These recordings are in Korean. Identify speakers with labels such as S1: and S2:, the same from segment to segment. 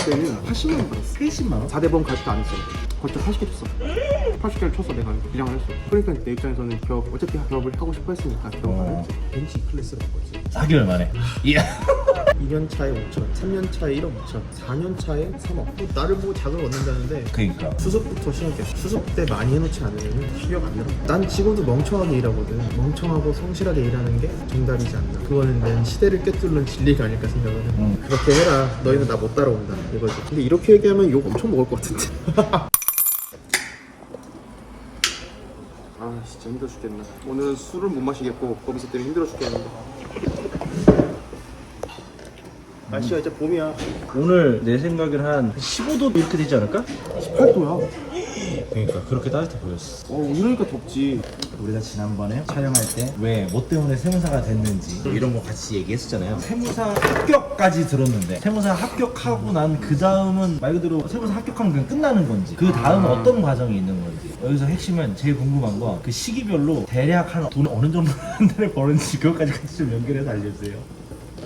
S1: 때는 80만 원 받았어.
S2: 80만 원?
S1: 4대 보험 가입도 안 했어. 벌써 80개 줬어. 80개를 쳐서 내가 비장을 했어. 그러니까 내 입장에서는 어차피 기업을 하고 싶어 했으니까 기업을 했지. 벤치 클래스라는 거지.
S2: 4개월 만에. 이야.
S1: 2년 차에 5천, 3년 차에 1억 2천, 4년 차에 3억. 또 나를 보고 자금을 얻는다는데
S2: 그러니까.
S1: 수습부터 시작해. 수습 때 많이 해놓지 않으면 실력 안 늘어. 난 지금도 멍청하게 일하거든. 멍청하고 성실하게 일하는 게 정답이지 않나. 그거는 난 시대를 꿰뚫는 진리가 아닐까 생각을 해. 그렇게 해라. 너희는 나 못 따라온다. 이거지. 근데 이렇게 얘기하면 욕 엄청 먹을 것 같은데. 아 진짜 힘들어 죽겠네. 오늘은 술을 못 마시겠고 거기서 때문에 힘들어 죽겠는데. 날씨가 이제 봄이야.
S2: 오늘 내 생각엔 한 15도 이렇게 되지 않을까?
S1: 18도야.
S2: 그러니까 그렇게 따뜻해 보였어.
S1: 이러니까 덥지.
S2: 우리가 지난번에 촬영할 때 왜 뭐 때문에 세무사가 됐는지 이런 거 같이 얘기했었잖아요. 세무사 합격까지 들었는데 세무사 합격하고 난 그 다음은 말 그대로 세무사 합격하면 그냥 끝나는 건지 그 다음은 어떤 과정이 있는 건지 여기서 핵심은 제일 궁금한 거 그 시기별로 대략 한 돈 어느 정도 한 달에 버는지 그것까지 같이 좀 연결해서 알려주세요.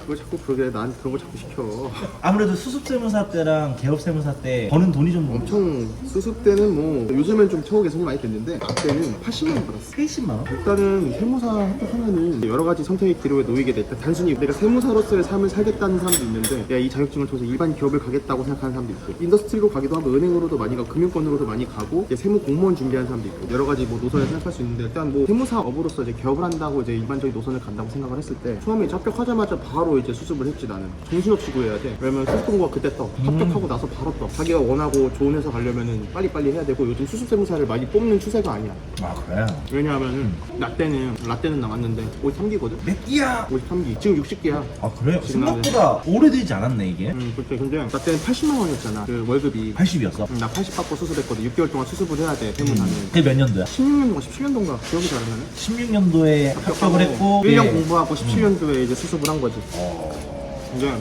S1: 그걸 자꾸 그러게 나한테 그런 걸 자꾸 시켜.
S2: 아무래도 수습세무사 때랑 개업세무사 때 버는 돈이 좀
S1: 엄청 수습 때는 뭐 요즘엔 좀 처우 개선이 많이 됐는데 그때는 80만 원 받았어.
S2: 80만 원?
S1: 일단은 세무사 합격하면은 여러 가지 선택의 기로에 놓이게 됐다. 단순히 내가 세무사로서의 삶을 살겠다는 사람도 있는데 내가 이 자격증을 통해서 일반 기업을 가겠다고 생각하는 사람도 있고 인더스트리로 가기도 하고 은행으로도 많이 가고 금융권으로도 많이 가고 이제 세무 공무원 준비하는 사람도 있고 여러 가지 뭐 노선을 생각할 수 있는데 일단 뭐 세무사업으로서 이제 기업을 한다고 이제 일반적인 노선을 간다고 생각을 했을 때 처음에 이제 합격하자마자 바로 이제 수습을 했지. 나는 정신없이 구해야 돼. 왜냐면 수습 공고가 그때 떠. 합격하고 나서 바로 떠. 자기가 원하고 좋은 회사 가려면은 빨리빨리 해야 되고 요즘 수습 세무사를 많이 뽑는 추세가 아니야.
S2: 아 그래?
S1: 왜냐하면은 라떼는 남았는데 53기거든?
S2: 몇 끼야?
S1: 53기. 지금 60기야.
S2: 아 그래요?
S1: 지금
S2: 생각보다 오래되지 않았네 이게.
S1: 그때 근데 라떼는 80만 원이었잖아. 그 월급이.
S2: 80이었어?
S1: 나 80 받고 수습했거든. 6개월 동안 수습을 해야 돼. 세무사는.
S2: 그게 몇 년도야?
S1: 16년도가 17년도인가 기억이 잘 안 나네.
S2: 16년도에 합격을 했고
S1: 1년 공부하고 17년도에 이제 수습을 한 거지. 근데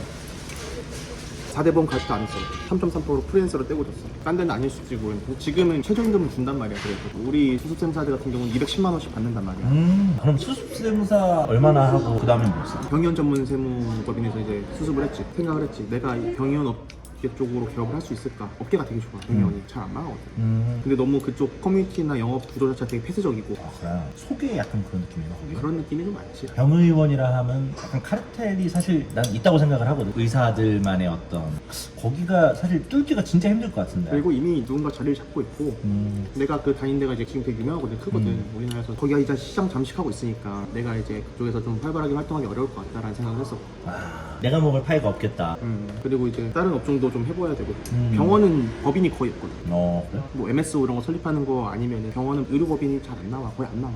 S1: 4대 보험 가입도 안 했어. 3.3%로 프리랜서로 떼고 줬어. 딴 데는 아닐 수도 있고. 근데 지금은 최저임금을 준단 말이야. 그래도 우리 수습세무사들 같은 경우는 210만 원씩 받는단 말이야.
S2: 그럼 수습세무사 얼마나 하고 그 다음에 뭐였어?
S1: 병의원 전문 세무법인에서 이제 수습을 했지. 생각을 했지. 내가 이 병의원 업계 쪽으로 기업을 할 수 있을까? 업계가 되게 좋아. 병의원이 잘 안 나가거든. 근데 너무 그쪽 커뮤니티나 영업 구조 자체가 되게 폐쇄적이고
S2: 아 그래? 속에 약간 그런 느낌이나 거기?
S1: 그런 느낌이 좀 많지.
S2: 병의원이라 하면 약간 카르텔이 사실 난 있다고 생각을 하거든. 의사들만의 어떤 거기가 사실 뚫기가 진짜 힘들 것 같은데.
S1: 그리고 이미 누군가 자리를 잡고 있고 내가 그 다닌 데가 이제 지금 되게 유명하거든. 크거든. 우리나라에서 거기가 이제 시장 잠식하고 있으니까 내가 이제 그쪽에서 좀 활발하게 활동하기 어려울 것 같다라는 생각을 했었고
S2: 내가 먹을 파이가 없겠다.
S1: 그리고 이제 다른 업종도 좀 해봐야 되고 병원은 법인이 거의 없거든.
S2: 그래?
S1: 뭐 MSO 이런 거 설립하는 거 아니면 병원은 의료법인이 잘 안 나와. 거의 안 나와.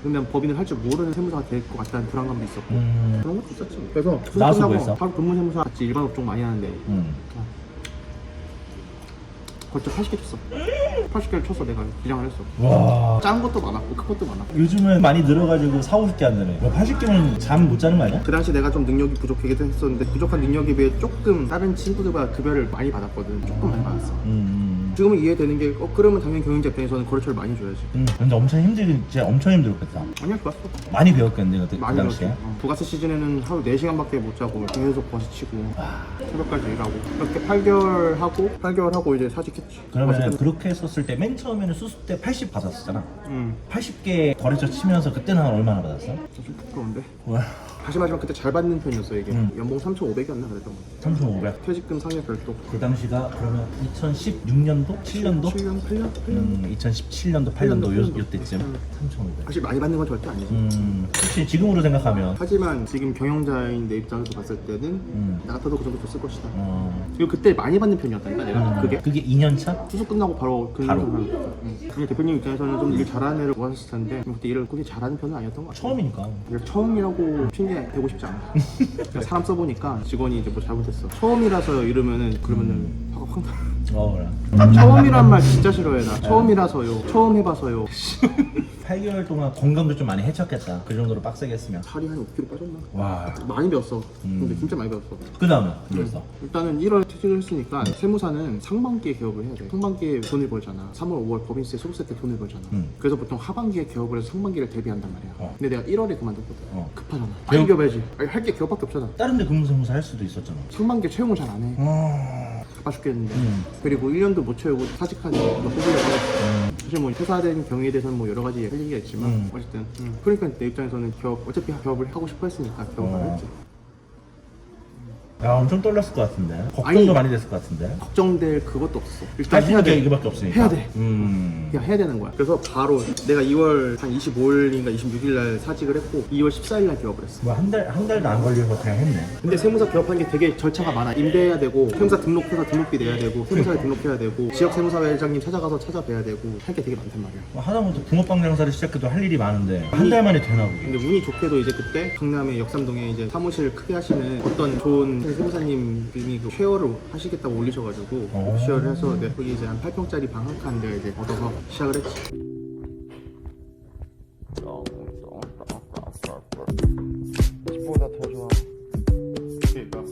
S1: 그러면 법인을 할 줄 모르는 세무사가 될 것 같다는 불안감도 있었고 그런 것도 있었지. 그래서 수습
S2: 나와서
S1: 끝나고
S2: 뭐 했어?
S1: 바로 근무 세무사 같이 일반 업종 많이 하는데 벌써 80개 쳤어. 80개를 쳐서 내가 비장을 했어.
S2: 와.
S1: 작은 것도 많았고 큰 것도 많았고.
S2: 요즘은 많이 늘어가지고 4, 50개 안 되네. 80개면 잠 못 자는 거 아니야?
S1: 그 당시 내가 좀 능력이 부족하기도 했었는데 부족한 능력에 비해 조금 다른 친구들보다 급여를 많이 받았거든. 조금 많이 받았어. 지금은 이해되는 게 그러면 당연히 경영자 입장에서는 거래처를 많이 줘야지.
S2: 근데 엄청 진짜 엄청 힘들었겠다.
S1: 아니야 좋았어.
S2: 많이 배웠겠네 그
S1: 많이
S2: 당시에.
S1: 배웠어. 부가세 시즌에는 하루 4시간밖에 못 자고 계속 버스 치고 새벽까지 일하고 그렇게 8개월 하고 이제 사직했지.
S2: 그러면 그렇게 했었을 때 맨 처음에는 수습 때 80 받았었잖아. 80개 거래처 치면서 그때는 한 얼마나 받았어?
S1: 좀 부끄러운데.
S2: 와.
S1: 하지만 그때 잘 받는 편이었어 이게. 연봉 3,500이었나 그랬던 거.
S2: 3,500.
S1: 퇴직금 상여 별도.
S2: 그 당시가 그러면 2016년도? 7년도?
S1: 7년, 8년?
S2: 2017년도, 8년도 요때쯤 3,500.
S1: 사실 많이 받는 건 절대 아니지.
S2: 혹시 지금으로 생각하면
S1: 하지만 지금 경영자인 내 입장에서 봤을 때는 나 같아도 그 정도 줬을 것이다.
S2: 어...
S1: 그리고 그때 많이 받는 편이었다니까 내가. 그게
S2: 2년 차?
S1: 수습 끝나고 바로
S2: 바로.
S1: 그냥 대표님 입장에서는 좀 일 잘하는 애를 원하셨을 텐데 그때 일을 그렇게 잘하는 편은 아니었던 것 같아.
S2: 처음이니까.
S1: 처음이라고 핑계 대고 싶지 않아. 그냥 사람 써보니까 직원이 이제 뭐 잘못했어. 처음이라서 이러면은 그러면은 화가 확 나.
S2: 그래.
S1: 처음이란 말 진짜 싫어해 나. 처음이라서요. 처음 해봐서요.
S2: 8개월 동안 건강도 좀 많이 해쳤겠다. 그 정도로 빡세게 했으면.
S1: 살이 한 5kg 빠졌나?
S2: 와.
S1: 많이 배웠어. 근데 진짜 많이 배웠어.
S2: 그 다음에 그랬어.
S1: 일단은 1월 퇴직을 했으니까 세무사는 상반기에 개업을 해야 돼. 상반기에 돈을 벌잖아. 3월, 5월 법인세, 소득세 때 돈을 벌잖아. 그래서 보통 하반기에 개업을 해서 상반기를 대비한단 말이야. 근데 내가 1월에 그만뒀거든. 급하잖아. 빨리
S2: 개업-
S1: 기업해야지. 할 게 기업밖에 없잖아.
S2: 다른 데 근무세무사 할 수도 있었잖아.
S1: 상반기에 채용을 잘 안 해. 바빠 죽겠는데 그리고 1년도 못 채우고 사직하니 뽑으려고 하고 사실 뭐 퇴사된 경우에 대해서는 뭐 여러 가지 할 얘기가 있지만 어쨌든 그러니까 내 입장에서는 어차피 기업을 하고 싶어 했으니까 기업을 했지.
S2: 야, 엄청 떨렸을 것 같은데. 걱정도
S1: 아니,
S2: 많이 됐을 것 같은데.
S1: 걱정될 그것도 없어. 일단
S2: 할 수 있는 게 이거밖에 없으니까.
S1: 해야 돼. 그냥 해야 되는 거야. 그래서 바로 내가 2월 한 25일인가 26일 날 사직을 했고 2월 14일 날 기업을 했어.
S2: 뭐 한 달도 안 걸려서 그냥 했네.
S1: 근데 세무사 기업하는 게 되게 절차가 많아. 임대해야 되고 세무사 등록해서 등록비 내야 되고 세무사에 등록해야 되고 지역 세무사회장님 찾아가서 찾아뵈야 되고 할 게 되게 많단 말이야.
S2: 뭐 하다못해 붕어빵 장사를 시작해도 할 일이 많은데 한 달 만에 되나 보게.
S1: 근데 운이 좋게도 이제 그때 강남의 역삼동에 이제 사무실 크게 하시는 어떤 좋은 세무사님이 그 쉐어를 하시겠다고 올리셔가지고 쉐어를 해서 거기 이제 한 8평짜리 방 한 칸 내가 이제 얻어서 시작을 했지. 집보다 더 좋아. 그러니까.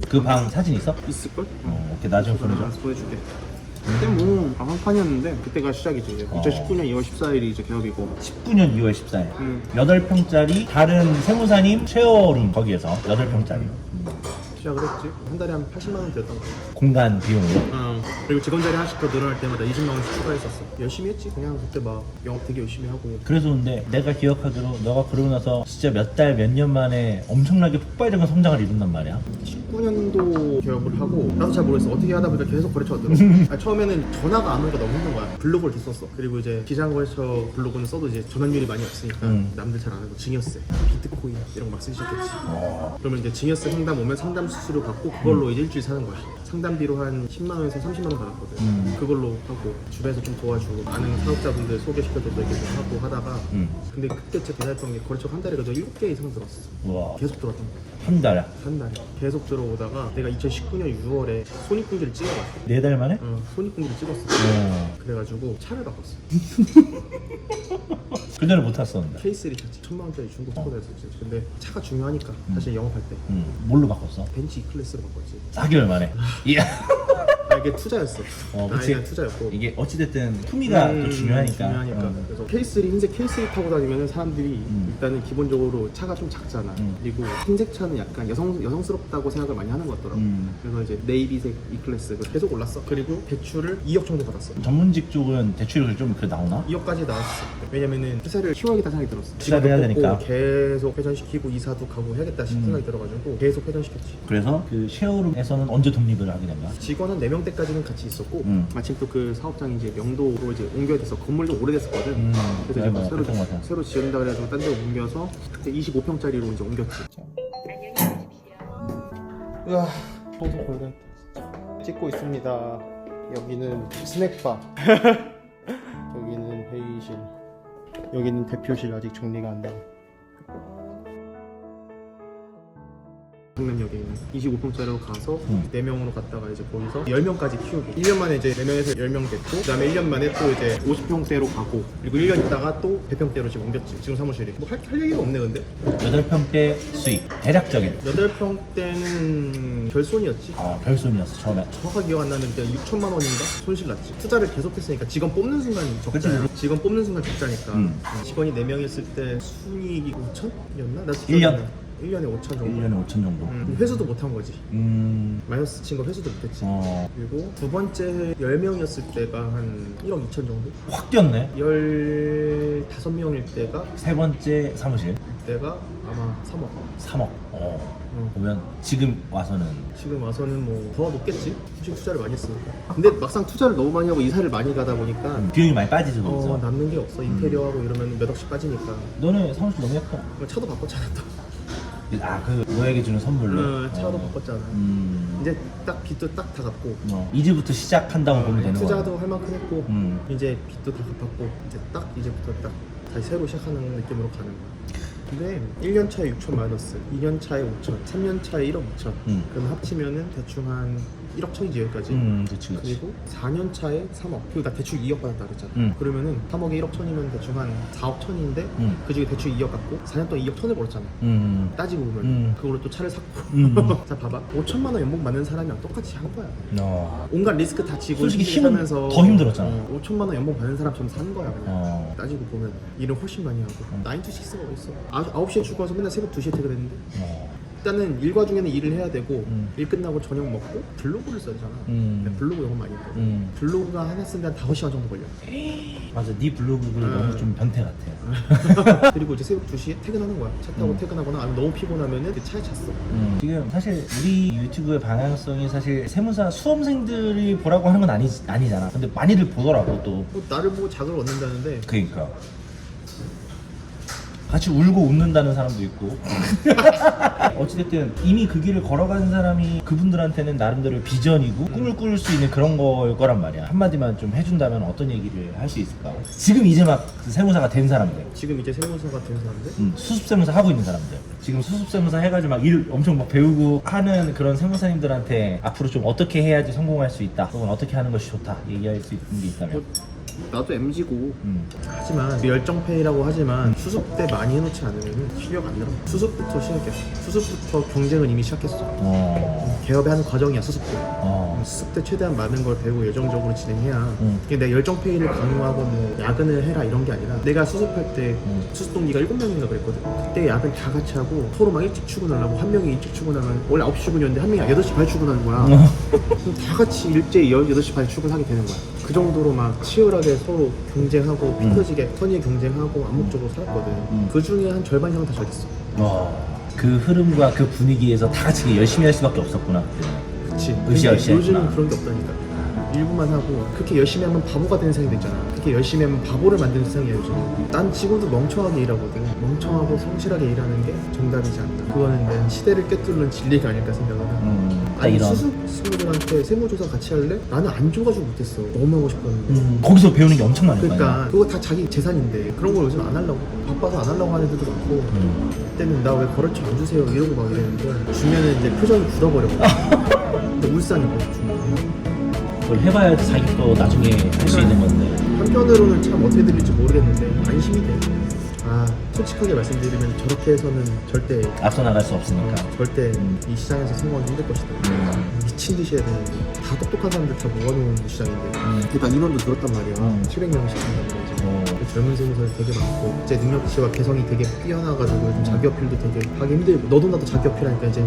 S2: 그 방 사진 있어?
S1: 있을걸?
S2: 오케이, 나중에 보내줘.
S1: 보여줄게. 그때 뭐 방 한 칸이었는데 그때가 시작이지. 이제 2019년 2월 14일이 이제 개업이고
S2: 19년 2월 14일. 8평짜리 다른 세무사님 쉐어룸 거기에서 8평짜리.
S1: 시작을 했지. 한 달에 한 80만 원 들었던 거야.
S2: 공간 비용으로.
S1: 그리고 직원 자리 하나씩 더 늘어날 때마다 20만 원씩 추가했었어. 열심히 했지. 그냥 그때 막 영업 되게 열심히 하고.
S2: 그래서 근데 내가 기억하기로 너가 그러고 나서 진짜 몇 달 몇 년 만에 엄청나게 폭발적인 성장을 이룬단 말이야.
S1: 19년도 개업을 하고 나도 잘 모르겠어. 어떻게 하다 보니까 계속 거래처가 늘어. 처음에는 전화가 안 오니까 너무 힘든 거야. 블로그를 계속 썼어. 그리고 이제 비상거래처 블로그는 써도 이제 전환율이 많이 없으니까 남들 잘 안 하고 증여세, 비트코인 이런 거 막 쓰기 시작했지. 그러면 이제 증여세 상담 오면 상담 수수료 받고 그걸로 이제 일주일 사는 거야. 상담비로 한 10만 원에서 30만 원 받았거든. 그걸로 하고 주변에서 좀 도와주고 아는 사업자분들 소개시켜줘도 이렇게 좀 하고 하다가 근데 그때 진짜 대단했던 게 거래처가 한 달에 그래도 7개 이상 들었어.
S2: 와,
S1: 계속 들어왔던 거야.
S2: 한 달에
S1: 한 달에 계속 들어오다가 내가 2019년 6월에 손익분기를 찍어봤어.
S2: 4달 만에?
S1: 손익분기를 찍었어. 그래가지고 차를 바꿨어.
S2: 그전에 못 탔었는데.
S1: K3 탔지. 1000만 원짜리 중고 스포츠였었지. 근데 차가 중요하니까 사실 영업할 때
S2: 뭘로 바꿨어?
S1: 벤츠 E클래스로 바꿨지.
S2: 4개월 만에. 이야.
S1: 이게 투자였어. 나에
S2: 그치.
S1: 대한 투자였고.
S2: 이게 어찌됐든 품위가 또 중요하니까.
S1: 그래서 K3 흰색 K3 타고 다니면 사람들이 일단은 기본적으로 차가 좀 작잖아. 그리고 흰색 차는 약간 여성스럽다고 생각을 많이 하는 것 같더라고. 그래서 이제 네이비색 E클래스 계속 올랐어. 그리고 대출을 2억 정도 받았어.
S2: 전문직 쪽은 대출이 좀 나오나?
S1: 2억까지 나왔어. 왜냐면은 회사를 키워야겠다 생각이 들었어.
S2: 투자를 해야 되니까.
S1: 계속 회전시키고 이사도 가고 해야겠다 싶은 생각이 들어가지고 계속 회전시켰지.
S2: 그래서 그 쉐어룸에서는 언제 독립을 하게 된 거야?
S1: 직원 한 4명대까지는 같이 있었고 마침 또 그 사업장이 이제 명도로 이제 옮겨야 돼서 건물도 오래됐었거든. 그래서 이제 막 새로 지은다 그래가지고 딴 데 옮겨서 그때 25평짜리로 이제 옮겼지. 으아, 청소 골든 찍고 있습니다. 여기는 스낵바. 여기는 회의실. 여기는 대표실 아직 정리가 안 돼. 강남역에 있는 25평짜리로 가서 4명으로 갔다가 이제 거기서 10명까지 키우고 1년 만에 이제 4명에서 10명 됐고 그 다음에 1년 만에 또 이제 50평대로 가고 그리고 1년 있다가 또 100평대로 지금 옮겼지. 지금 사무실이 뭐 할 얘기가 없네. 근데
S2: 8평대 수익 대략적인
S1: 8평대는 별손이었지.
S2: 별손이었어 처음에.
S1: 정확하게 기억 안 나는데 6천만 원인가 손실 났지. 투자를 계속했으니까 직원 뽑는 순간 적자야. 직원 뽑는 순간 적자니까 직원이 4명 있을 때 순이익이 5천이었나? 나 1년에 5천 정도.
S2: 1년에 5천 정도.
S1: 회수도 못한 거지. 마이너스 친 거 회수도 못했지. 그리고 두 번째 10명이었을 때가 한 1억 2천 정도?
S2: 확 뛰었네.
S1: 15명일 때가
S2: 세 번째 사무실
S1: 이때가 아마 3억.
S2: 3억. 보면 지금 와서는
S1: 뭐 더 높겠지? 솔직히 투자를 많이 했으니까. 근데 막상 투자를 너무 많이 하고 이사를 많이 가다 보니까
S2: 비용이 많이 빠지죠. 거기서.
S1: 남는 게 없어. 인테리어하고 이러면 몇 억씩 빠지니까.
S2: 너네 사무실 너무 예뻐.
S1: 차도 바꿨잖아 또.
S2: 그 너에게 주는 선물로.
S1: 차도 바꿨잖아. 이제 딱 빚도 딱 다 갚고
S2: 이제부터 시작한다고 보면 되는 거야.
S1: 투자도 할 만큼 했고 이제 빚도 다 갚았고 이제부터 딱 다시 새로 시작하는 느낌으로 가는 거야. 근데 1년 차에 6천 마이너스, 2년 차에 5천, 3년 차에 1억 2천. 그럼 합치면은 대충 한 1억 천이지 여기까지.
S2: 그치.
S1: 그리고 4년 차에 3억. 그리고 나 대출 2억 받았다 그랬잖아. 그러면은 3억에 1억 천이면 대충 한 4억 천인데 그 중에 대출 2억 갖고 4년 동안 2억 천을 벌었잖아. 따지고 보면 그걸로 또 차를 샀고. 자 봐봐. 5천만 원 연봉 받는 사람이랑 똑같이 한 거야. 온갖 리스크 다 지고
S2: 솔직히 힘은
S1: 하면서
S2: 더 힘들었잖아.
S1: 5천만 원 연봉 받는 사람처럼 사는 거야 그냥. 따지고 보면 일은 훨씬 많이 하고 9 to 6가 어딨어. 9시에 출근해서 맨날 새벽 2시에 퇴근했는데 일단은 일과 중에는 일을 해야 되고 일 끝나고 저녁 먹고 블로그를 써야 되잖아. 내가 블로그 영어 많이 했거든. 블로그가 하나 쓰는데 한 5시간 정도 걸려.
S2: 맞아, 네 블로그가 너무 좀 변태 같아.
S1: 그리고 이제 새벽 2시에 퇴근하는 거야. 차 타고 퇴근하거나 아니면 너무 피곤하면은 차에 찼어.
S2: 지금 사실 우리 유튜브의 방향성이 사실 세무사 수험생들이 보라고 하는 건 아니잖아. 근데 많이들 보더라고 또.
S1: 뭐 나를 보고 자극을 얻는다는데
S2: 그러니까 같이 울고 웃는다는 사람도 있고. 어찌됐든 이미 그 길을 걸어간 사람이 그분들한테는 나름대로 비전이고 꿈을 꿀 수 있는 그런 걸 거란 말이야. 한마디만 좀 해준다면 어떤 얘기를 할 수 있을까? 지금 이제 막 세무사가 된 사람들,
S1: 지금 이제 세무사가 된 사람들?
S2: 수습세무사 하고 있는 사람들, 지금 수습세무사 해가지고 막 일 엄청 막 배우고 하는 그런 세무사님들한테 앞으로 좀 어떻게 해야지 성공할 수 있다, 혹은 어떻게 하는 것이 좋다 얘기할 수 있는 게 있다면?
S1: 나도 MG고 하지만 열정페이라고 하지만 수습 때 많이 해놓지 않으면 실력 안 늘어. 수습부터 시작했어. 수습부터 경쟁은 이미 시작했어. 개업의 한 과정이야 수습도. 수습 때 최대한 많은 걸 배우고 예정적으로 진행해야. 내가 열정페이를 강요하고 뭐 야근을 해라 이런 게 아니라 내가 수습할 때 수습 동기가 7명인가 그랬거든. 그때 야근 다 같이 하고 서로 막 일찍 출근하려고. 한 명이 일찍 출근하면 원래 9시 출근이었는데 한 명이 8시 반 출근하는 거야. 그럼 다 같이 일제히 8시 반에 출근하게 되는 거야. 그 정도로 막 치열하게 서로 경쟁하고 피 터지게 선의의 경쟁하고 암묵적으로 살았거든. 그 중에 한 절반 이상은 다 잘됐어.
S2: 그 흐름과 그 분위기에서 다 같이 열심히 할 수밖에 없었구나.
S1: 그치.
S2: 으쌰으쌰
S1: 요즘은 그런 게 없다니까. 일부만 하고 그렇게 열심히 하면 바보가 되는 세상이 됐잖아. 그렇게 열심히 하면 바보를 만드는 세상이야 요즘. 난 지금도 멍청하게 일하거든. 멍청하고 성실하게 일하는 게 정답이지 않나. 그거는 내 시대를 꿰뚫는 진리가 아닐까 생각을 하고. 아니 수습생들한테 세무조사 같이 할래? 나는 안 줘가지고 못했어. 너무 하고 싶었는데.
S2: 거기서 배우는 게 엄청 많을 거야.
S1: 그러니까 그거 다 자기 재산인데 그런 걸 요즘 안 하려고. 바빠서 안 하려고 하는 애들도 많고. 그때는 나 왜 거래처 안 주세요 이러고 막 이랬는데 주면은 이제 표정이 굳어버렸고. 울산이고 주면.
S2: 그걸 해봐야지 자기 또 나중에 할 수 있는 건데.
S1: 한편으로는 참 어떻게 들릴지 모르겠는데 안심이 돼. 솔직하게 말씀드리면 저렇게 해서는 절대
S2: 앞서 나갈 수 없으니까.
S1: 절대 이 시장에서 성공하기 힘들 것이다. 미친 듯이 해야 되는데 다 똑똑한 사람들 다 모아놓은 시장인데 일단 인원도 늘었단 말이야. 700명씩 한단 말이지. 젊은 세무사들 되게 많고 이제 능력치와 개성이 되게 뛰어나가지고 요즘 자기 어필도 되게 하기 힘들고 너도 나도 자기 어필하니까 이제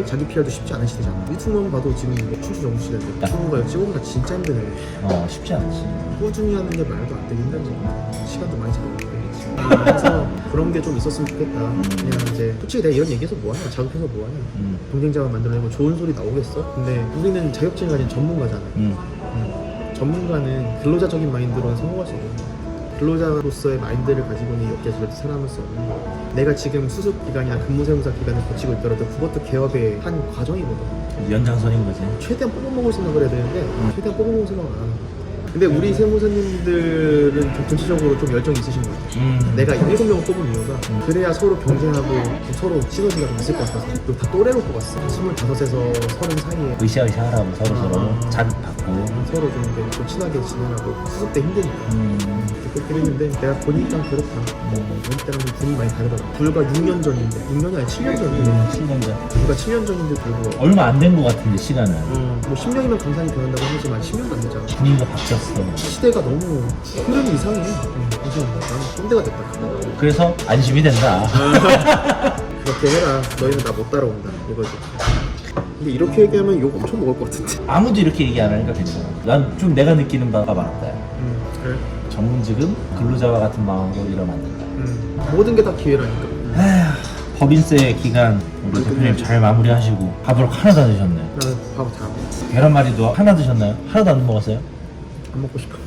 S1: 자기 PR도 쉽지 않은 시대잖아. 유튜브만 봐도 지금 춘추 정부 시대인데 유튜브가 찍어보니까 진짜 힘드네.
S2: 쉽지 않지.
S1: 꾸준히 하는 게 말도 안 되게 힘든 거. 시간도 많이 잡아먹고 그래서 그런 게 좀 있었으면 좋겠다. 그냥 이제 솔직히 내가 이런 얘기해서 뭐하냐, 자극해서 뭐하냐. 경쟁자만 만들어내고 좋은 소리 나오겠어? 근데 우리는 자격증을 가진 전문가잖아. 전문가는 근로자적인 마인드로는 성공할 수 없는 거야. 근로자로서의 마인드를 가지고는 이 업계에서 절대 살아남을 수 없는 거야. 내가 지금 수습 기간이나 근무세무사 기간을 거치고 있더라도 그것도 개업의 한 과정이거든.
S2: 연장선인 거지. 최대한
S1: 뽑아먹을 생각을 해야 되는데 최대한 뽑아먹을 생각을 안 하는 거야. 근데 우리 세무사님들은 좀 전체적으로 좀 열정이 있으신 것 같아요. 내가 7명을 뽑은 이유가 그래야 서로 경쟁하고 서로 시너지가 좀 있을 것 같아서. 그리고 다 또래로 뽑았어. 25에서 30 사이에
S2: 으쌰으쌰 하라고 서로 자극받고
S1: 서로 좀 친하게 지내라고. 수습 때 힘드니까 그렇게 했는데 내가 보니까 그렇다. 우리 때랑 좀 분위기 많이 다르더라. 불과 6년 전인데 6년이 아니라 7년 전인데
S2: 7년 전.
S1: 불과 7년 전인데 불구하고
S2: 얼마 안 된 것 같은데 시간은.
S1: 뭐 10년이면 강산이 변한다고 하지만 10년도 안 되잖아.
S2: 분위기가 바뀌었어.
S1: 시대가 너무 흐름이 이상해. 그래서 나는 꼰대가 됐다.
S2: 그래서 안심이 된다.
S1: 그렇게 해라. 너희는 나 못 따라온다. 이거지. 근데 이렇게 얘기하면 욕 엄청 먹을 것 같은데.
S2: 아무도 이렇게 얘기 안 하니까 괜찮아. 난 좀 내가 느끼는 바가 많았다.
S1: 그래?
S2: 전문직은 근로자와 같은 마음으로 일하면 안 된다.
S1: 모든 게 다 기회라니까.
S2: 법인세 기간 우리 대표님 잘 마무리하시고 밥을 하나도 안 드셨네.
S1: 나는 밥 잘 안 먹어.
S2: 계란말이도 하나 드셨나요? 하나도 안 먹었어요?
S1: 안 먹고 싶어.